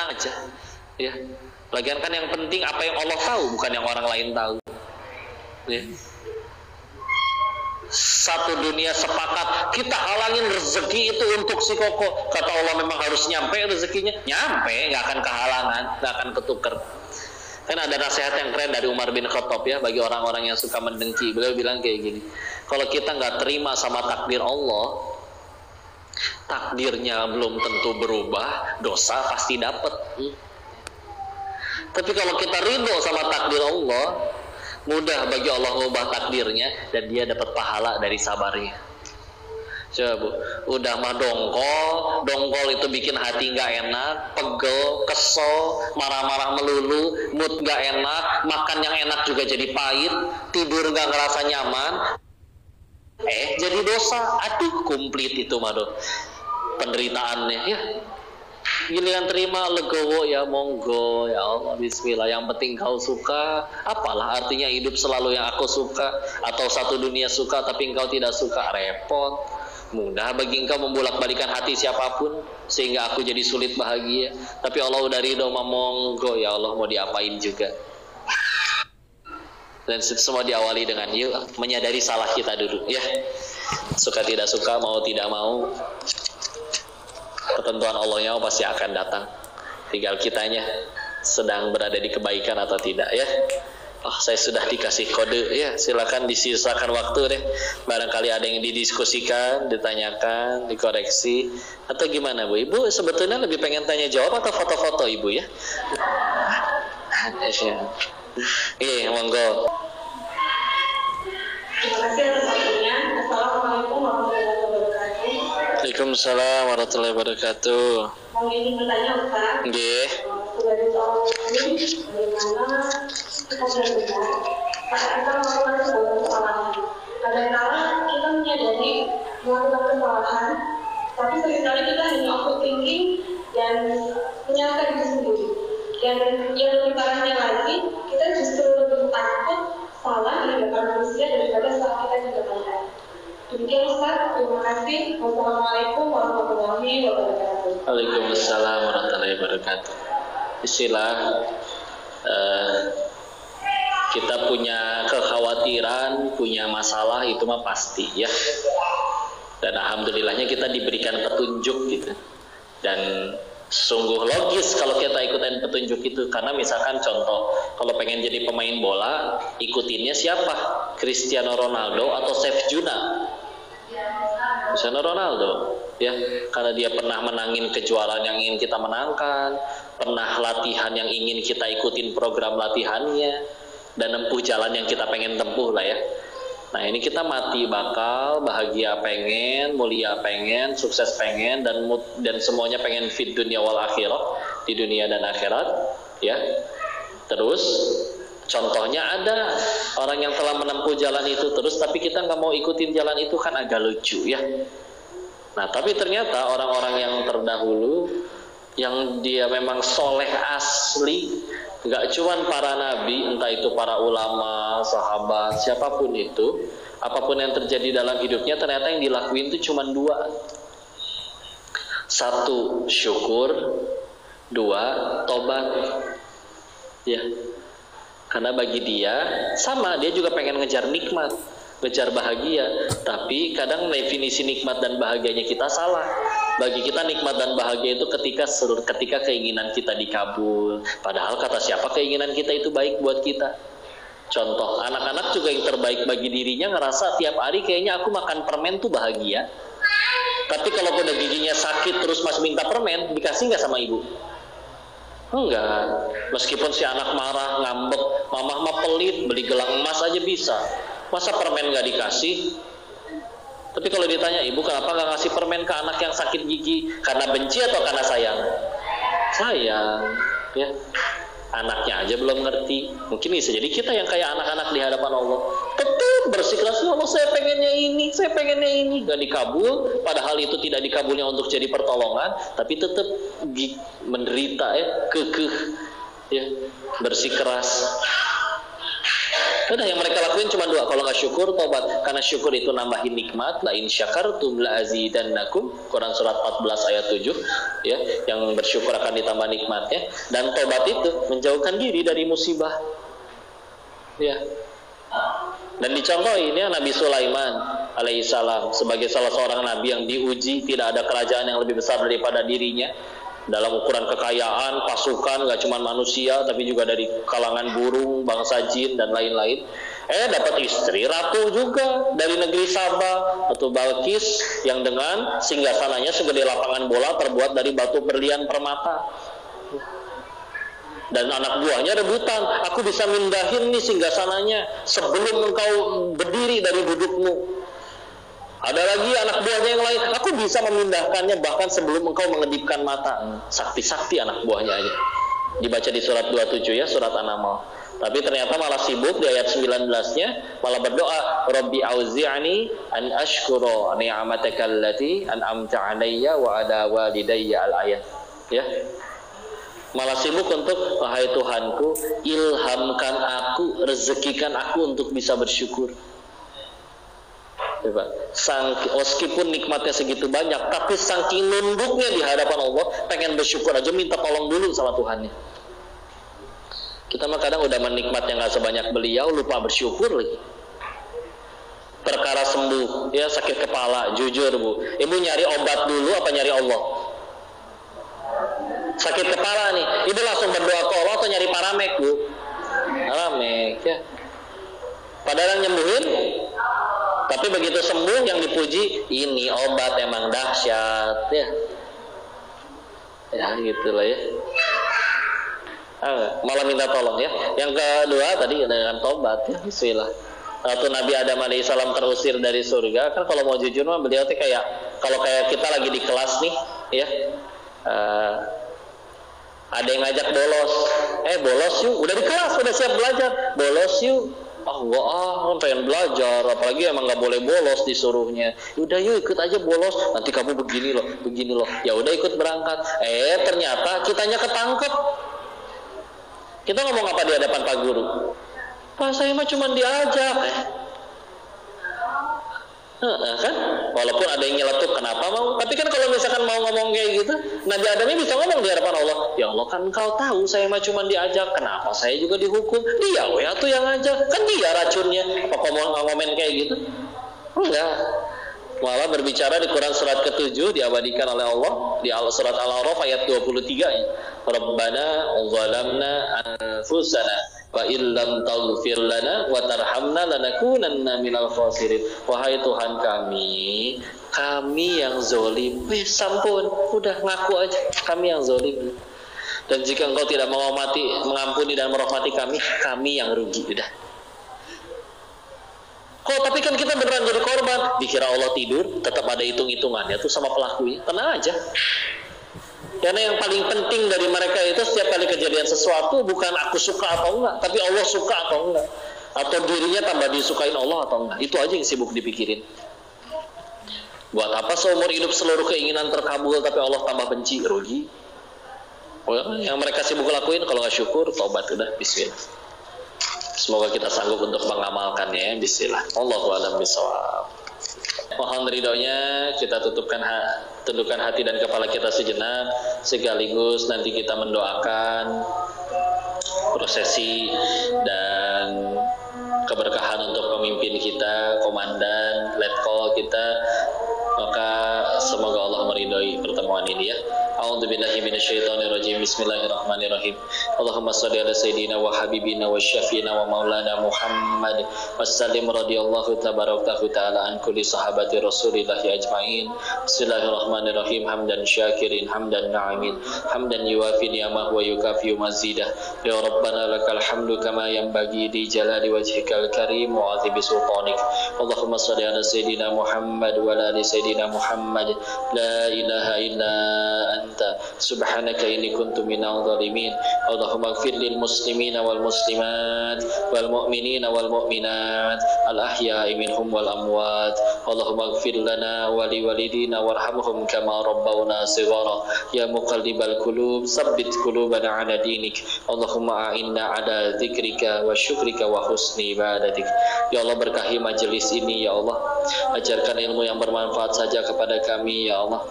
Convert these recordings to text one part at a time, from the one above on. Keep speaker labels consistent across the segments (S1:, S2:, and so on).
S1: tenang aja ya. Lagian kan yang penting apa yang Allah tahu, bukan yang orang lain tahu ya. Satu dunia sepakat kita halangin rezeki itu untuk si Koko. Kata Allah memang harus nyampe rezekinya, nyampe, nggak akan kehalangan, nggak akan ketuker. Kan ada nasihat yang keren dari Umar bin Khattab ya, bagi orang-orang yang suka mendengki. Beliau bilang kayak gini, kalau kita nggak terima sama takdir Allah, takdirnya belum tentu berubah, dosa pasti dapat. Tapi kalau kita ridho sama takdir Allah, mudah bagi Allah mengubah takdirnya dan dia dapat pahala dari sabarnya. Coba Bu, udah mah dongkol itu bikin hati nggak enak, pegel, kesel, marah-marah melulu, mood nggak enak, makan yang enak juga jadi pahit, tidur nggak ngerasa nyaman, jadi dosa. Aduh, komplit itu mah penderitaannya ya. Giliran terima legowo ya, monggo ya Allah, bismillah, yang penting kau suka. Apalah artinya hidup selalu yang aku suka, atau satu dunia suka tapi engkau tidak suka, repot. Mudah bagi engkau membolak-balikan hati siapapun sehingga aku jadi sulit bahagia. Tapi Allah udah ridho, monggo ya Allah, mau diapain juga. Dan semua diawali dengan yuk menyadari salah kita dulu ya. Suka tidak suka, mau tidak mau, ketentuan Allahnya pasti akan datang. Tinggal kitanya sedang berada di kebaikan atau tidak ya. Saya sudah dikasih kode ya, silakan disisakan waktu deh. Barangkali ada yang didiskusikan, ditanyakan, dikoreksi atau gimana Bu? Ibu sebetulnya lebih pengen tanya jawab atau foto-foto Ibu ya? Iya, monggo.
S2: Terima kasih atas waktunya. Assalamualaikum warahmatullahi wabarakatuh.
S1: Waalaikumsalam warahmatullahi wabarakatuh.
S2: Mau ingin bertanya Ustaz?
S1: Nggih.
S2: Sebagai seorang muslim, bagaimana kita benar saat kita melakukan sebuah kesalahan? Kadang-kala kita menyadari melakukan kesalahan, tapi seringkali kita hanya overthinking dan menyalahkan diri sendiri. Dan yang lebih parahnya lagi, kita justru lebih takut salah di hadapan manusia daripada saat kita di depan Allah. Demikian Ustaz, terima kasih. Wassalamualaikum warahmatullahi wabarakatuh.
S1: Waalaikumsalam warahmatullahi wabarakatuh. Istilah kita punya kekhawatiran, punya masalah itu mah pasti ya. Dan alhamdulillahnya kita diberikan petunjuk gitu. Dan sungguh logis kalau kita ikutin petunjuk itu. Karena misalkan contoh, kalau pengen jadi pemain bola, ikutinnya siapa? Cristiano Ronaldo atau Chef Juna? Cristiano Ronaldo ya, karena dia pernah menangin kejuaraan yang ingin kita menangkan, pernah latihan yang ingin kita ikutin program latihannya, dan nempuh jalan yang kita pengen tempuh lah ya. Nah ini kita mati bakal, bahagia pengen, mulia pengen, sukses pengen, dan semuanya pengen fit dunia wal akhirat, di dunia dan akhirat ya. Terus contohnya ada orang yang telah menempuh jalan itu terus, tapi kita nggak mau ikutin jalan itu, kan agak lucu ya. Nah tapi ternyata orang-orang yang terdahulu yang dia memang soleh asli, nggak cuman para nabi, entah itu para ulama, sahabat, siapapun itu, apapun yang terjadi dalam hidupnya, ternyata yang dilakuin itu cuman dua. Satu, syukur. Dua, tobat ya. Karena bagi dia sama, dia juga pengen ngejar nikmat, ngejar bahagia, tapi kadang definisi nikmat dan bahagianya kita salah. Bagi kita nikmat dan bahagia itu ketika keinginan kita dikabul. Padahal kata siapa keinginan kita itu baik buat kita. Contoh, anak-anak juga yang terbaik bagi dirinya ngerasa tiap hari kayaknya aku makan permen tuh bahagia. Tapi kalau udah giginya sakit terus masih minta permen, dikasih nggak sama ibu? Enggak. Meskipun si anak marah, ngambek, mamah mah pelit, beli gelang emas aja bisa. Masa permen nggak dikasih? Tapi kalau ditanya, ibu kenapa nggak ngasih permen ke anak yang sakit gigi? Karena benci atau karena sayang? Sayang, ya. Anaknya aja belum ngerti. Mungkin bisa jadi kita yang kayak anak-anak di hadapan Allah. Tetap bersikeras, Allah saya pengennya ini, saya pengennya ini. Gak dikabul, padahal itu tidak dikabulnya untuk jadi pertolongan, tapi tetap menderita ya, kekeh, ya, bersikeras. Udah, yang mereka lakuin cuma dua. Kalau nggak syukur, tobat. Karena syukur itu nambahin nikmat. La in syakartum la azidannakum. Quran surat 14 ayat 7. Ya, yang bersyukur akan ditambah nikmatnya. Dan tobat itu menjauhkan diri dari musibah. Ya. Dan dicontohin ya Nabi Sulaiman alaihissalam sebagai salah seorang nabi yang diuji, tidak ada kerajaan yang lebih besar daripada dirinya dalam ukuran kekayaan, pasukan, gak cuma manusia tapi juga dari kalangan burung, bangsa jin dan lain-lain. Dapat istri ratu juga dari negeri Sabah, Ratu Balkis, yang dengan singgasananya segede lapangan bola terbuat dari batu berlian permata. Dan anak buahnya rebutan, aku bisa mindahin nih singgasananya sebelum engkau berdiri dari dudukmu. Ada lagi anak buahnya yang lain, aku bisa memindahkannya bahkan sebelum engkau mengedipkan mata. Sakti-sakti anak buahnya aja. Dibaca di surat 27 ya, surat An-Naml. Tapi ternyata malah sibuk di ayat 19-nya, malah berdoa, Rabbi auzi'ani an ashkura ni'amataka allati an'amta 'alayya wa ala walidayya al-ayat. Ya. Malah sibuk untuk, wahai Tuhanku, ilhamkan aku, rezekikan aku untuk bisa bersyukur. Meskipun nikmatnya segitu banyak, tapi saking nunduknya di hadapan Allah, pengen bersyukur aja minta tolong dulu sama Tuhannya. Kita mah kadang udah menikmatnya nggak sebanyak beliau, lupa bersyukur lagi. Perkara sembuh, ya sakit kepala, jujur bu, ibu nyari obat dulu apa nyari Allah? Sakit kepala nih, ibu langsung berdoa ke Allah atau nyari paramek bu? Paramek ya. Padahal yang nyembuhin, tapi begitu sembuh yang dipuji, ini obat emang dahsyat ya. Ya gitulah ya. Malah minta tolong ya. Yang kedua tadi dengan tobat ya, bismillah. Waktu Nabi Adam alaihissalam terusir dari surga, kan kalau mau jujur mah beliau tuh kayak, kalau kayak kita lagi di kelas nih ya, ada yang ngajak bolos, bolos yuk, udah di kelas, udah siap belajar, bolos yuk. Kan pengen belajar, apalagi emang nggak boleh bolos disuruhnya. Udah yuk ikut aja bolos, nanti kamu begini loh. Ya udah ikut berangkat. Ternyata kitanya ketangkep. Kita ngomong apa di hadapan Pak Guru? Pak saya mah cuma diajak. Kan? Walaupun ada yang nyeletuk, kenapa mau? Tapi kan kalau misalkan mau ngomong kayak gitu, Nabi Adamnya bisa ngomong di hadapan Allah, ya Allah kan engkau tahu saya mah cuma diajak, kenapa saya juga dihukum? Dia tuh yang ngajak, kan dia racunnya. Apa ngomong kayak gitu? Enggak. Malah berbicara di Quran surat ke-7 diabadikan oleh Allah di surat Al-A'raf ayat 23 ya. Rabbana zalamna anfusana wa illam taghfir lana wa tarhamna lanakunanna minal khasirin. Wahai Tuhan kami yang zalim. Sampun, udah ngaku aja kami yang zalim. Dan jika engkau tidak mengampuni dan merahmati kami yang rugi. Udah. Tapi kan kita beneran jadi korban. Dikira Allah tidur, tetap ada hitung-hitungannya tuh sama pelakunya. Tenang aja. Karena yang paling penting dari mereka itu setiap kali kejadian sesuatu bukan aku suka atau enggak, tapi Allah suka atau enggak, atau dirinya tambah disukain Allah atau enggak. Itu aja yang sibuk dipikirin. Buat apa seumur hidup seluruh keinginan terkabul tapi Allah tambah benci, rugi. Yang mereka sibuk lakuin, kalau nggak syukur, tobat udah, bismillah. Semoga kita sanggup untuk mengamalkannya, bismillah. Allahu a'lam bishawab. Mohon ridhonya kita tundukkan hati dan kepala kita sejenak, sekaligus nanti kita mendoakan prosesi dan keberkahan untuk pemimpin kita, komandan, letkol kita. Maka semoga Allah meridhoi pertemuan ini ya. A'udzubillahi minasyaitonirrajim. Bismillahirrahmanirrahim. Allahumma shalli ala sayyidina wa habibina wa syafiina wa maulana Muhammad wa sallim radhiyallahu tabaraka ta'ala an kulli sahabati Rasulillahi ajmain. Bismillahirrahmanirrahim. Hamdan syakirin, hamdan na'imin, hamdan yuwafi ni'amahu wa yukafi mazidah. Ya Rabbana lakal hamdu kama yanbaghi li jalali wajhikal karim wa 'azimi sultanik. Allahumma shalli ala sayyidina Muhammad wa ala ali sayyidina Muhammad. La ilaha illa anta anta subhanaka inni kuntu minadh dhalimin. Allahumma ighfir lil muslimina wal muslimat wal mu'minina wal mu'minat al ahya'i minhum wal amwat. Allahumma ighfir lana wa li walidina warhamhum kama rabbawna shighara. Ya muqallibal qulub tsabbit qulubana ala dinik. Allahumma a'inna ala dzikrika wa syukrika wa husni ibadatik. Ya Allah, berkahi majelis ini ya Allah. Ajarkan ilmu yang bermanfaat saja kepada kami ya Allah.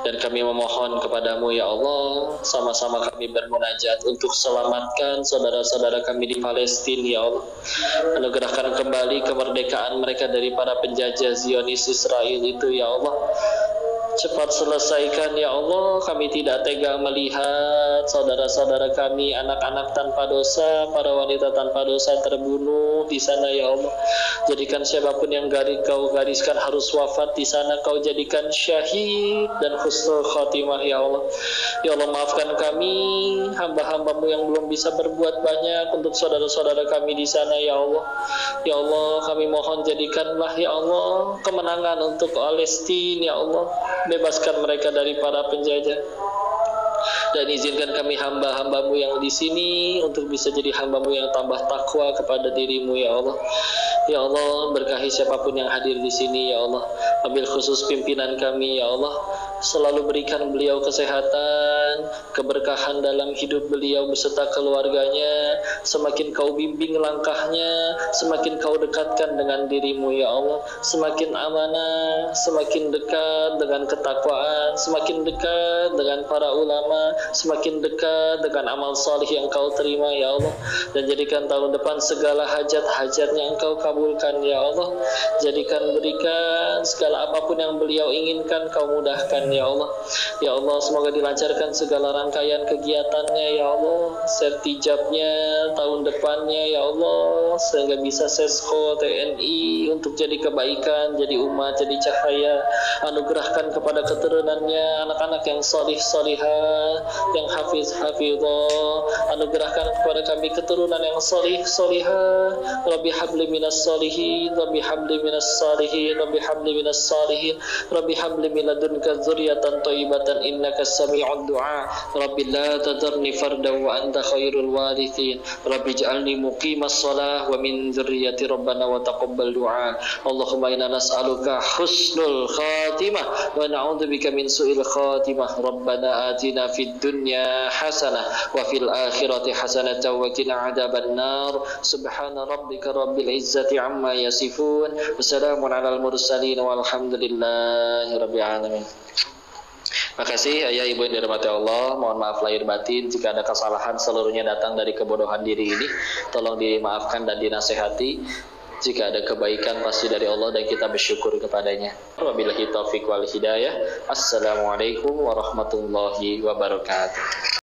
S1: Dan kami memohon kepadamu ya Allah, sama-sama kami bermunajat untuk selamatkan saudara-saudara kami di Palestina ya Allah. Anugerahkan kembali kemerdekaan mereka dari para penjajah Zionis Israel itu ya Allah. Cepat selesaikan ya Allah. Kami tidak tega melihat saudara-saudara kami, anak-anak tanpa dosa, para wanita tanpa dosa terbunuh di sana ya Allah. Jadikan siapapun yang kau gariskan harus wafat di sana, kau jadikan syahid dan husnul khotimah ya Allah. Ya Allah, maafkan kami, hamba-hambamu yang belum bisa berbuat banyak untuk saudara-saudara kami di sana ya Allah. Ya Allah, kami mohon jadikanlah ya Allah kemenangan untuk Palestina ya Allah. Bebaskan mereka dari para penjajah. Dan izinkan kami hamba-hambamu yang di sini untuk bisa jadi hambamu yang tambah takwa kepada dirimu ya Allah. Ya Allah, berkahi siapapun yang hadir di sini ya Allah. Ambil khusus pimpinan kami ya Allah. Selalu berikan beliau kesehatan, keberkahan dalam hidup beliau beserta keluarganya. Semakin kau bimbing langkahnya, semakin kau dekatkan dengan dirimu ya Allah. Semakin amanah, semakin dekat dengan ketakwaan, semakin dekat dengan para ulama, semakin dekat dengan amal salih yang kau terima ya Allah. Dan jadikan tahun depan segala hajat-hajatnya engkau kabulkan ya Allah. Jadikan, berikan segala apapun yang beliau inginkan kau mudahkan ya Allah. Ya Allah, semoga dilancarkan segala rangkaian kegiatannya ya Allah. Sertijabnya tahun depannya ya Allah, sehingga bisa sesko TNI untuk jadi kebaikan, jadi umat, jadi cahaya. Anugerahkan kepada keturunannya anak-anak yang salih-salihah, yang hafiz-hafizah. Anugerahkan kepada kami keturunan yang salih-salihah. Rabbi habli minas salihin, Rabbi habli minas salihin, Rabbi habli minas salihin, Rabbi habli min ladunka dzurriatan thayyibatan innaka sami'ud du'a. Rabbi la tadarni fardan wa anta khairul warithin. Rabbi ij'alni muqimas shalah wa min dzurriyyati rabbana wa taqabbal du'a. Allahumma inna nas'aluka husnul khatimah wa na'udzubika min su'il khatimah. Rabbana atina fid dunya hasanah wa fil akhirati hasanah wa qina adzaban nar. Subhana rabbika rabbil izzati amma yasifun. Wassalamun alal mursalin walhamdulillahi rabbil alamin. Makasih ayah ibu yang dirahmati Allah. Mohon maaf lahir batin jika ada kesalahan, seluruhnya datang dari kebodohan diri ini. Tolong dimaafkan dan dinasehati. Jika ada kebaikan pasti dari Allah dan kita bersyukur kepadanya. Wabillahi taufiq wal hidayah. Assalamualaikum warahmatullahi wabarakatuh.